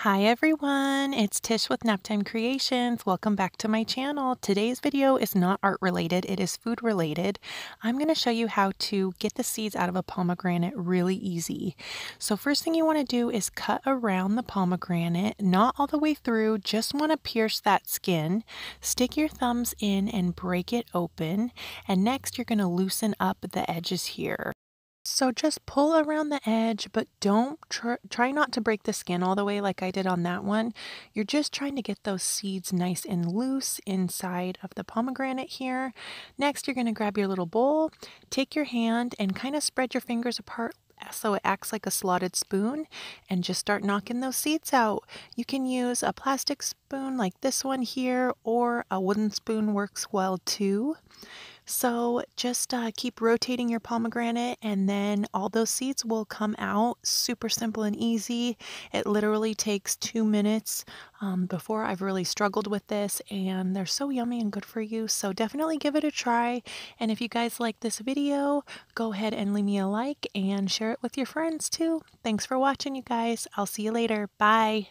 Hi everyone, it's Tish with Naptime Creations. Welcome back to my channel. Today's video is not art related, it is food related. I'm going to show you how to get the seeds out of a pomegranate really easy. So first thing you want to do is cut around the pomegranate, not all the way through, just want to pierce that skin. Stick your thumbs in and break it open. And next you're going to loosen up the edges here. So just pull around the edge, but don't try not to break the skin all the way like I did on that one. You're just trying to get those seeds nice and loose inside of the pomegranate here. Next, you're going to grab your little bowl, take your hand and kind of spread your fingers apart so it acts like a slotted spoon, and just start knocking those seeds out. You can use a plastic spoon like this one here, or a wooden spoon works well too. So just keep rotating your pomegranate and then all those seeds will come out. Super simple and easy. It literally takes 2 minutes. Before I've really struggled with this and they're so yummy and good for you. So definitely give it a try. And if you guys like this video, go ahead and leave me a like and share it with your friends too. Thanks for watching, you guys. I'll see you later. Bye.